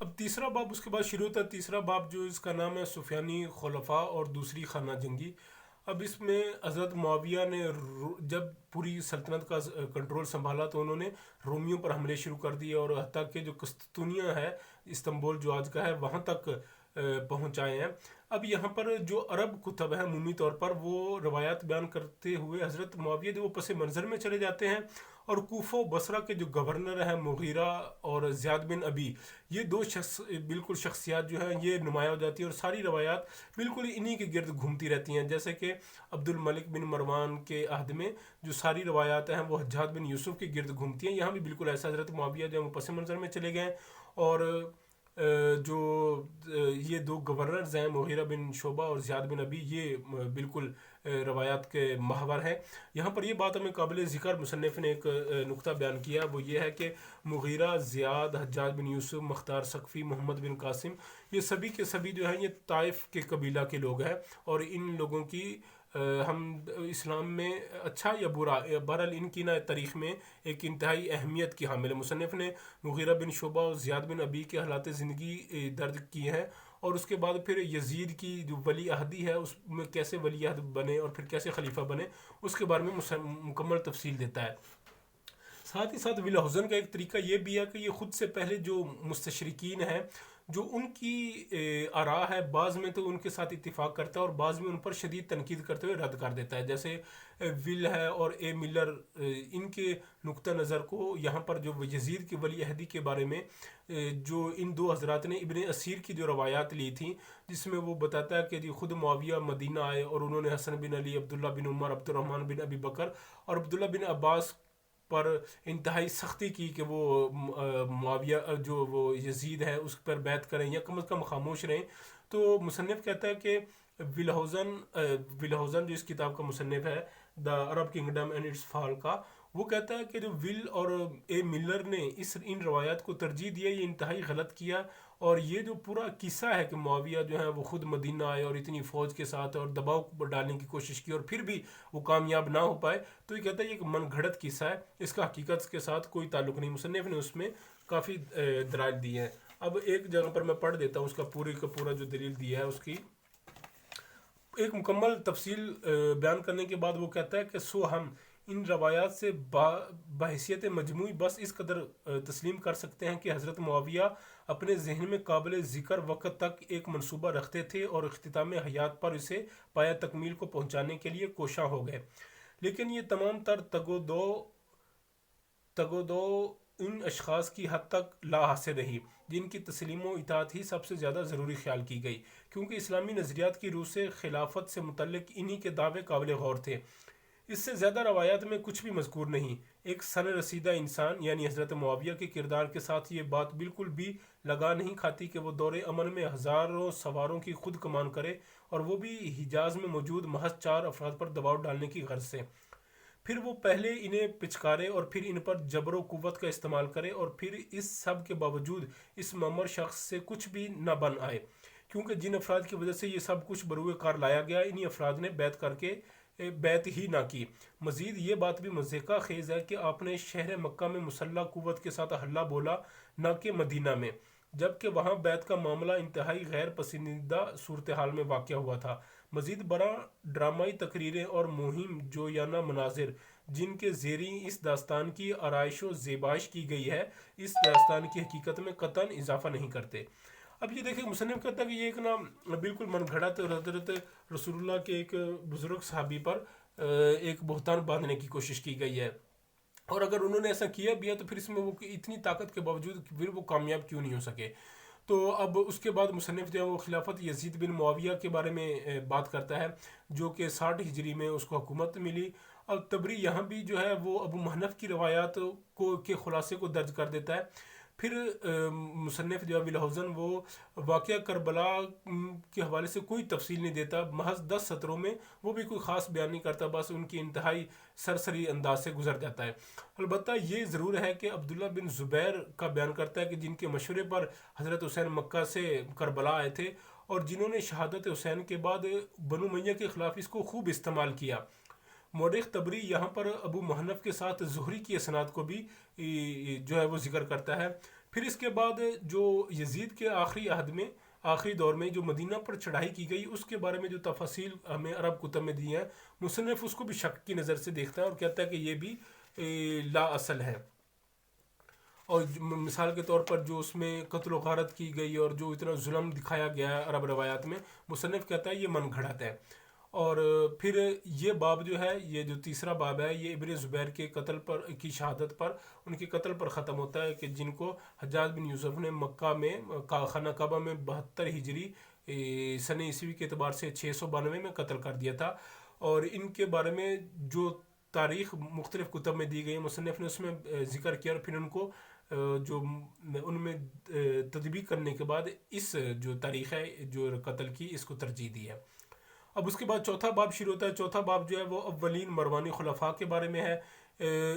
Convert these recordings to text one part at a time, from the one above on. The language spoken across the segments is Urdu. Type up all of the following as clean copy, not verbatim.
اب تیسرا باب اس کے بعد شروع ہوتا ہے، تیسرا باب جو اس کا نام ہے سفیانی خلفاء اور دوسری خانہ جنگی۔ اب اس میں حضرت معاویہ نے جب پوری سلطنت کا کنٹرول سنبھالا تو انہوں نے رومیوں پر حملے شروع کر دیے، اور حتیٰ کہ جو قسطنطنیہ ہے، استنبول جو آج کا ہے، وہاں تک پہنچائے ہیں۔ اب یہاں پر جو عرب کتب ہیں عمومی طور پر وہ روایات بیان کرتے ہوئے حضرت معاویہ جو وہ پس منظر میں چلے جاتے ہیں، اور کوفہ و بصرہ کے جو گورنر ہیں مغیرہ اور زیاد بن ابی، یہ دو بالکل شخصیات جو ہیں یہ نمایاں ہو جاتی ہیں، اور ساری روایات بالکل انہی کے گرد گھومتی رہتی ہیں، جیسے کہ عبد الملک بن مروان کے عہد میں جو ساری روایات ہیں وہ حجاج بن یوسف کے گرد گھومتی ہیں، یہاں بھی بالکل ایسا حضرت معاویہ جو ہے وہ پس منظر میں چلے گئے۔ اور جو یہ دو گورنرز ہیں مغیرہ بن شعبہ اور زیاد بن ابی، یہ بالکل روایات کے محور ہیں۔ یہاں پر یہ بات ہمیں قابل ذکر مصنف نے ایک نقطہ بیان کیا، وہ یہ ہے کہ مغیرہ، زیاد، حجاج بن یوسف، مختار ثقفی، محمد بن قاسم، یہ سبھی کے سبھی جو ہیں یہ طائف کے قبیلہ کے لوگ ہیں، اور ان لوگوں کی ہم اسلام میں اچھا یا برا، بہرحال ان کی تاریخ میں ایک انتہائی اہمیت کی حامل ہے۔ مصنف نے مغیرہ بن شعبہ اور زیاد بن ابی کے حالات زندگی درج کیے ہیں، اور اس کے بعد پھر یزید کی جو ولی عہدی ہے اس میں کیسے ولی عہد بنے اور پھر کیسے خلیفہ بنے، اس کے بارے میں مکمل تفصیل دیتا ہے۔ ساتھ ہی ساتھ ولہوزن کا ایک طریقہ یہ بھی ہے کہ یہ خود سے پہلے جو مستشرقین ہیں، جو ان کی آراء ہے، بعض میں تو ان کے ساتھ اتفاق کرتا ہے اور بعض میں ان پر شدید تنقید کرتے ہوئے رد کر دیتا ہے، جیسے ول ہے اور اے ملر، ان کے نقطہ نظر کو یہاں پر جو یزید کی ولی عہدی کے بارے میں جو ان دو حضرات نے ابن اسیر کی جو روایات لی تھیں، جس میں وہ بتاتا ہے کہ جی خود معاویہ مدینہ آئے اور انہوں نے حسن بن علی، عبداللہ بن عمر، عبد الرحمن بن ابی بکر اور عبداللہ بن عباس پر انتہائی سختی کی کہ وہ معاویہ جو وہ یزید ہے اس پر بیعت کریں یا کم از کم خاموش رہیں۔ تو مصنف کہتا ہے کہ ولہوزن جو اس کتاب کا مصنف ہے، دا عرب کنگڈم اینڈ اٹس فال کا، وہ کہتا ہے کہ جو ول اور اے ملر نے ان روایات کو ترجیح دیا، یہ انتہائی غلط کیا، اور یہ جو پورا قصہ ہے کہ معاویہ جو ہے وہ خود مدینہ آئے اور اتنی فوج کے ساتھ اور دباؤ ڈالنے کی کوشش کی اور پھر بھی وہ کامیاب نہ ہو پائے، تو یہ کہتا ہے یہ ایک من گھڑت قصہ ہے، اس کا حقیقت کے ساتھ کوئی تعلق نہیں۔ مصنف نے اس میں کافی دلائل دی ہیں۔ اب ایک جگہ پر میں پڑھ دیتا ہوں اس کا پورے کا پورا جو دلیل دیا ہے اس کی ایک مکمل تفصیل بیان کرنے کے بعد وہ کہتا ہے کہ سو ہم ان روایات سے بحیثیت مجموعی بس اس قدر تسلیم کر سکتے ہیں کہ حضرت معاویہ اپنے ذہن میں قابل ذکر وقت تک ایک منصوبہ رکھتے تھے اور اختتام حیات پر اسے پایہ تکمیل کو پہنچانے کے لیے کوشاں ہو گئے، لیکن یہ تمام تر تگ و دو ان اشخاص کی حد تک لا حاصل رہی جن کی تسلیم و اطاعت ہی سب سے زیادہ ضروری خیال کی گئی، کیونکہ اسلامی نظریات کی روح سے خلافت سے متعلق انہی کے دعوے قابل غور تھے۔ اس سے زیادہ روایات میں کچھ بھی مذکور نہیں۔ ایک سن رسیدہ انسان یعنی حضرت معاویہ کے کردار کے ساتھ یہ بات بالکل بھی لگا نہیں کھاتی کہ وہ دور امن میں ہزاروں سواروں کی خود کمان کرے، اور وہ بھی حجاز میں موجود محض 4 افراد پر دباؤ ڈالنے کی غرض سے۔ پھر وہ پہلے انہیں پچکارے اور پھر ان پر جبر و قوت کا استعمال کرے، اور پھر اس سب کے باوجود اس معمر شخص سے کچھ بھی نہ بن آئے، کیونکہ جن افراد کی وجہ سے یہ سب کچھ بروئے کار لایا گیا، انہی افراد نے بیعت ہی نہ کی۔ مزید یہ بات بھی مضحکہ خیز ہے کہ آپ نے شہر مکہ میں مسلح قوت کے ساتھ ہلہ بولا، نہ کہ مدینہ میں، جبکہ وہاں بیعت کا معاملہ انتہائی غیر پسندیدہ صورتحال میں واقع ہوا تھا۔ مزید برآں ڈرامائی تقریریں اور مہم جویانہ مناظر جن کے زیریں اس داستان کی آرائش و زیبائش کی گئی ہے، اس داستان کی حقیقت میں قطعاً اضافہ نہیں کرتے۔ اب یہ دیکھیں مصنف کہتا ہے کہ یہ ایک بالکل من گھڑت حضرت رسول اللہ کے ایک بزرگ صحابی پر ایک بہتان باندھنے کی کوشش کی گئی ہے، اور اگر انہوں نے ایسا کیا بھی ہے تو پھر اس میں وہ اتنی طاقت کے باوجود پھر وہ کامیاب کیوں نہیں ہو سکے۔ تو اب اس کے بعد مصنف جو ہے وہ خلافت یزید بن معاویہ کے بارے میں بات کرتا ہے، جو کہ 60 ہجری میں اس کو حکومت ملی۔ اب تبری یہاں بھی جو ہے وہ ابو محنف کی روایات کے خلاصے کو درج کر دیتا ہے۔ پھر مصنف جو ابی الحزن وہ واقعہ کربلا کے حوالے سے کوئی تفصیل نہیں دیتا، محض 10 سطروں میں، وہ بھی کوئی خاص بیان نہیں کرتا، بس ان کی انتہائی سرسری انداز سے گزر جاتا ہے۔ البتہ یہ ضرور ہے کہ عبداللہ بن زبیر کا بیان کرتا ہے کہ جن کے مشورے پر حضرت حسین مکہ سے کربلا آئے تھے، اور جنہوں نے شہادت حسین کے بعد بنو امیہ کے خلاف اس کو خوب استعمال کیا۔ مورخ طبری یہاں پر ابو محنف کے ساتھ زہری کی اسناد کو بھی جو ہے وہ ذکر کرتا ہے۔ پھر اس کے بعد جو یزید کے آخری دور میں جو مدینہ پر چڑھائی کی گئی اس کے بارے میں جو تفاصیل ہمیں عرب کتب میں دی ہیں، مصنف اس کو بھی شک کی نظر سے دیکھتا ہے اور کہتا ہے کہ یہ بھی لا اصل ہے، اور مثال کے طور پر جو اس میں قتل و غارت کی گئی اور جو اتنا ظلم دکھایا گیا ہے عرب روایات میں، مصنف کہتا ہے یہ من گھڑت ہے۔ اور پھر یہ باب جو ہے، یہ جو تیسرا باب ہے، یہ ابن زبیر کے قتل پر کی شہادت پر، ان کے قتل پر ختم ہوتا ہے، کہ جن کو حجاج بن یوسف نے مکہ میں خانہ کعبہ میں 72 ہجری سن عیسوی کے اعتبار سے 692 میں قتل کر دیا تھا۔ اور ان کے بارے میں جو تاریخ مختلف کتب میں دی گئی، مصنف نے اس میں ذکر کیا، اور پھر ان کو جو ان میں تطبیق کرنے کے بعد اس جو تاریخ ہے جو قتل کی، اس کو ترجیح دی ہے۔ اب اس کے بعد چوتھا باب شروع ہوتا ہے۔ چوتھا باب جو ہے وہ اولین مروانی خلفاء کے بارے میں ہے۔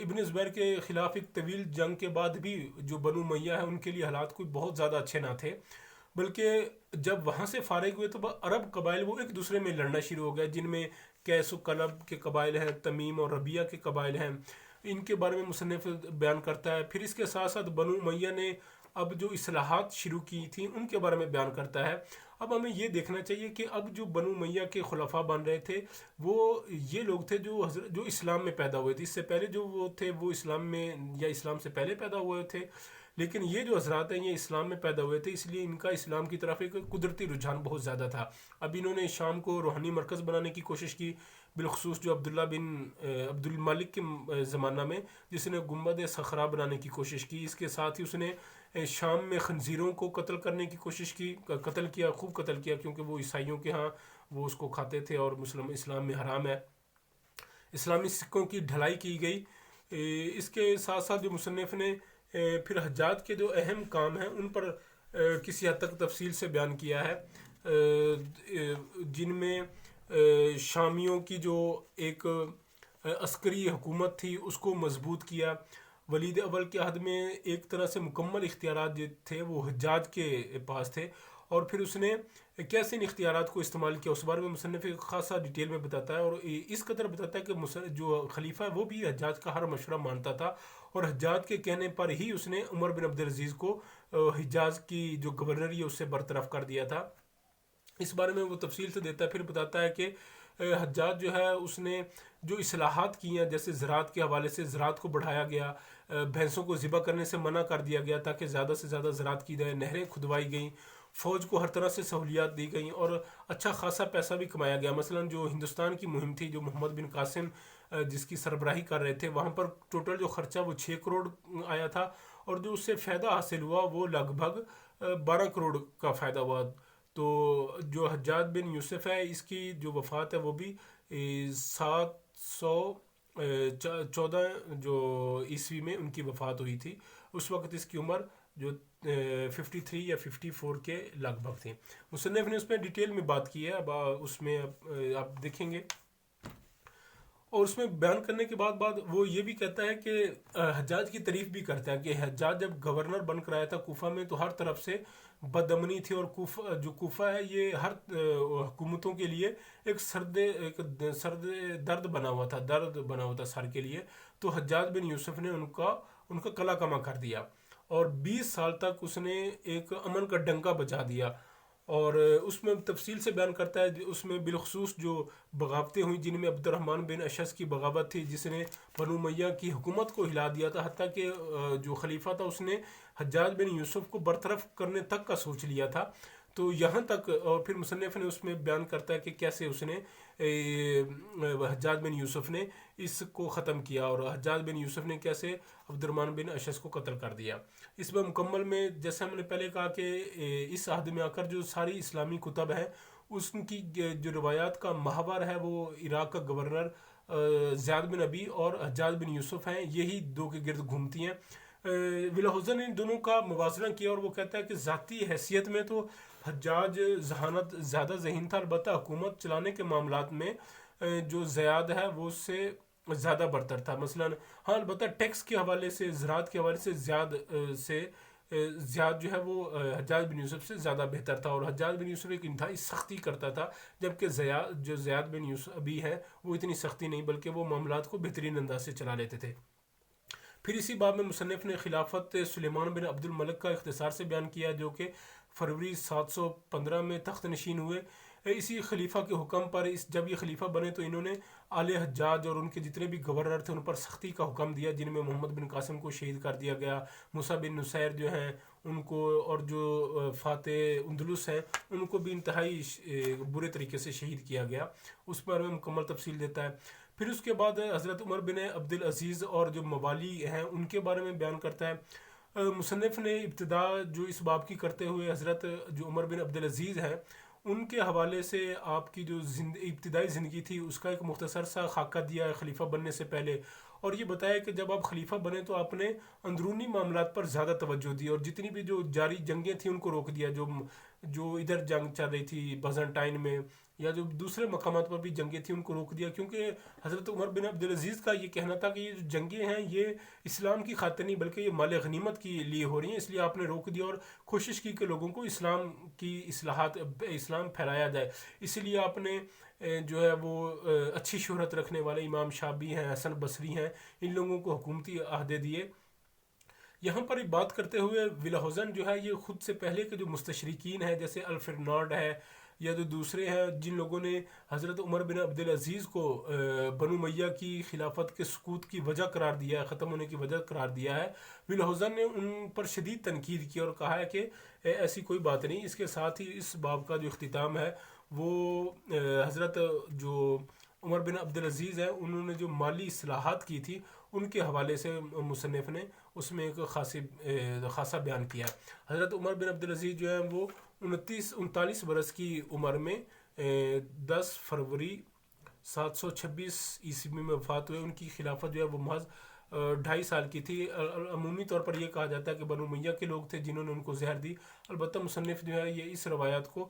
ابن زبیر کے خلاف ایک طویل جنگ کے بعد بھی جو بنو امیہ ہے ان کے لیے حالات کوئی بہت زیادہ اچھے نہ تھے، بلکہ جب وہاں سے فارغ ہوئے تو عرب قبائل وہ ایک دوسرے میں لڑنا شروع ہو گیا، جن میں قیس و کلب کے قبائل ہیں، تمیم اور ربیہ کے قبائل ہیں، ان کے بارے میں مصنف بیان کرتا ہے۔ پھر اس کے ساتھ ساتھ بنو امیہ نے اب جو اصلاحات شروع کی تھیں ان کے بارے میں بیان کرتا ہے۔ اب ہمیں یہ دیکھنا چاہیے کہ اب جو بنو امیہ کے خلفاء بن رہے تھے وہ یہ لوگ تھے جو اسلام میں پیدا ہوئے تھے۔ اس سے پہلے جو وہ تھے وہ اسلام میں یا اسلام سے پہلے پیدا ہوئے تھے، لیکن یہ جو حضرات ہیں یہ اسلام میں پیدا ہوئے تھے، اس لیے ان کا اسلام کی طرف ایک قدرتی رجحان بہت زیادہ تھا۔ اب انہوں نے شام کو روحانی مرکز بنانے کی کوشش کی، بالخصوص جو عبداللہ بن عبد الملک کے زمانہ میں، جس نے گنبد صخرہ بنانے کی کوشش کی۔ اس کے ساتھ ہی اس نے شام میں خنزیروں کو قتل کرنے کی کوشش کی، قتل کیا، خوب قتل کیا، کیونکہ وہ عیسائیوں کے ہاں وہ اس کو کھاتے تھے اور اسلام میں حرام ہے۔ اسلامی سکوں کی ڈھلائی کی گئی۔ اس کے ساتھ ساتھ جو مصنف نے پھر حجاج کے جو اہم کام ہیں ان پر کسی حد تک تفصیل سے بیان کیا ہے، جن میں شامیوں کی جو ایک عسکری حکومت تھی اس کو مضبوط کیا۔ ولید اول کے عہد میں ایک طرح سے مکمل اختیارات جو تھے وہ حجاج کے پاس تھے، اور پھر اس نے کیسے ان اختیارات کو استعمال کیا اس بارے میں مصنف ایک خاصا ڈیٹیل میں بتاتا ہے، اور اس قدر بتاتا ہے کہ جو خلیفہ ہے وہ بھی حجاج کا ہر مشورہ مانتا تھا، اور حجاج کے کہنے پر ہی اس نے عمر بن عبدالعزیز کو حجاز کی جو گورنری ہے اس سے برطرف کر دیا تھا۔ اس بارے میں وہ تفصیل سے دیتا ہے، پھر بتاتا ہے کہ حجاج جو ہے اس نے جو اصلاحات کی ہیں، جیسے زراعت کے حوالے سے زراعت کو بڑھایا گیا، بھینسوں کو ذبح کرنے سے منع کر دیا گیا تاکہ زیادہ سے زیادہ زراعت کی جائے، نہریں کھدوائی گئیں، فوج کو ہر طرح سے سہولیات دی گئیں، اور اچھا خاصا پیسہ بھی کمایا گیا۔ مثلا جو ہندوستان کی مہم تھی، جو محمد بن قاسم جس کی سربراہی کر رہے تھے، وہاں پر ٹوٹل جو خرچہ وہ 6 کروڑ آیا تھا، اور جو اس سے فائدہ حاصل ہوا وہ لگ بھگ 12 کروڑ کا فائدہ ہوا۔ تو جو حجاج بن یوسف ہے اس کی جو وفات ہے وہ بھی 714 جو عیسوی میں ان کی وفات ہوئی تھی۔ اس وقت اس کی عمر جو 53 یا 54 کے لگ بھگ تھی۔ مصنف نے اس میں ڈیٹیل میں بات کی ہے، اب اس میں آپ دیکھیں گے، اور اس میں بیان کرنے کے بعد وہ یہ بھی کہتا ہے کہ حجاج کی تعریف بھی کرتا ہے کہ حجاج جب گورنر بن کر آیا تھا کوفہ میں تو ہر طرف سے بد امنی تھی، اور کوفہ ہے یہ ہر حکومتوں کے لیے ایک سرد درد بنا ہوا تھا سر کے لیے۔ تو حجاج بن یوسف نے ان کا قلع کما کر دیا، اور 20 سال تک اس نے ایک امن کا ڈنکا بجا دیا، اور اس میں تفصیل سے بیان کرتا ہے۔ اس میں بالخصوص جو بغاوتیں ہوئیں، جن میں عبد الرحمن بن اشعث کی بغاوت تھی جس نے بنو امیہ کی حکومت کو ہلا دیا تھا، حتیٰ کہ جو خلیفہ تھا اس نے حجاج بن یوسف کو برطرف کرنے تک کا سوچ لیا تھا۔ تو یہاں تک، اور پھر مصنف نے اس میں بیان کرتا ہے کہ کیسے اس نے حجاج بن یوسف نے اس کو ختم کیا، اور حجاج بن یوسف نے کیسے عبد الرحمن بن اشعث کو قتل کر دیا۔ اس میں مکمل میں جیسے ہم نے پہلے کہا کہ اس عہد میں آ کر جو ساری اسلامی کتب ہیں اس کی جو روایات کا محور ہے وہ عراق کا گورنر زیاد بن ابی اور حجاج بن یوسف ہیں، یہی دو کے گرد گھومتی ہیں۔ ولاحوزن نے ان دونوں کا موازنہ کیا، اور وہ کہتا ہے کہ ذاتی حیثیت میں تو حجاج ذہانت زیادہ ذہین تھا، البتہ حکومت چلانے کے معاملات میں جو زیاد ہے وہ اس سے زیادہ برتر تھا۔ مثلا ہاں البتہ ٹیکس کے حوالے سے، زراعت کے حوالے سے زیاد جو ہے وہ حجاج بن یوسف سے زیادہ بہتر تھا، اور حجاج بن یوسف ایک انتہائی سختی کرتا تھا، جبکہ زیاد بن یوسف ابھی ہے وہ اتنی سختی نہیں، بلکہ وہ معاملات کو بہترین انداز سے چلا لیتے تھے۔ پھر اسی باب میں مصنف نے خلافت سلیمان بن عبد الملک کا اختصار سے بیان کیا جو کہ فروری 715 میں تخت نشین ہوئے۔ اسی خلیفہ کے حکم پر جب یہ خلیفہ بنے تو انہوں نے آل حجاج اور ان کے جتنے بھی گورنر تھے ان پر سختی کا حکم دیا، جن میں محمد بن قاسم کو شہید کر دیا گیا، موسیٰ بن نصیر جو ہیں ان کو، اور جو فاتح اندلس ہیں ان کو بھی انتہائی برے طریقے سے شہید کیا گیا۔ اس پر میں مکمل تفصیل دیتا ہے۔ پھر اس کے بعد حضرت عمر بن عبد العزیز اور جو موالی ہیں ان کے بارے میں بیان کرتا ہے۔ مصنف نے ابتدا جو اس باب کی کرتے ہوئے حضرت جو عمر بن عبد العزیز ہیں ان کے حوالے سے آپ کی جو ابتدائی زندگی تھی اس کا ایک مختصر سا خاکہ دیا ہے خلیفہ بننے سے پہلے، اور یہ بتایا کہ جب آپ خلیفہ بنے تو آپ نے اندرونی معاملات پر زیادہ توجہ دی اور جتنی بھی جو جاری جنگیں تھیں ان کو روک دیا، جو ادھر جنگ چل رہی تھی بازنٹائن میں یا جو دوسرے مقامات پر بھی جنگیں تھیں ان کو روک دیا، کیونکہ حضرت عمر بن عبد العزیز کا یہ کہنا تھا کہ یہ جو جنگیں ہیں یہ اسلام کی خاطر نہیں بلکہ یہ مال غنیمت کے لیے ہو رہی ہیں، اس لیے آپ نے روک دیا اور کوشش کی کہ لوگوں کو اسلام کی اصلاحات، اسلام پھیلایا جائے۔ اسی لیے آپ نے جو ہے وہ اچھی شہرت رکھنے والے امام شافعی ہیں، حسن بصری ہیں، ان لوگوں کو حکومتی عہدے دیے۔ یہاں پر ایک بات کرتے ہوئے ولہوزن جو ہے یہ خود سے پہلے کے جو مستشرقین ہیں جیسے الفرنارڈ ہے یا جو دوسرے ہیں جن لوگوں نے حضرت عمر بن عبد العزیز کو بنو امیہ کی خلافت کے سقوط کی وجہ قرار دیا ہے، ختم ہونے کی وجہ قرار دیا ہے، ولہوزن نے ان پر شدید تنقید کی اور کہا ہے کہ ایسی کوئی بات نہیں۔ اس کے ساتھ ہی اس باب کا جو اختتام ہے وہ حضرت جو عمر بن عبد العزیز ہیں انہوں نے جو مالی اصلاحات کی تھی ان کے حوالے سے مصنف نے اس میں ایک خاصا بیان کیا۔ حضرت عمر بن عبد العزیز جو ہیں وہ 39 برس کی عمر میں 10 فروری 726 عیسوی میں وفات ہوئے۔ ان کی خلافت جو ہے وہ محض 2.5 سال کی تھی۔ عمومی طور پر یہ کہا جاتا ہے کہ بنو امیہ کے لوگ تھے جنہوں نے ان کو زہر دی، البتہ مصنف جو ہے یہ اس روایات کو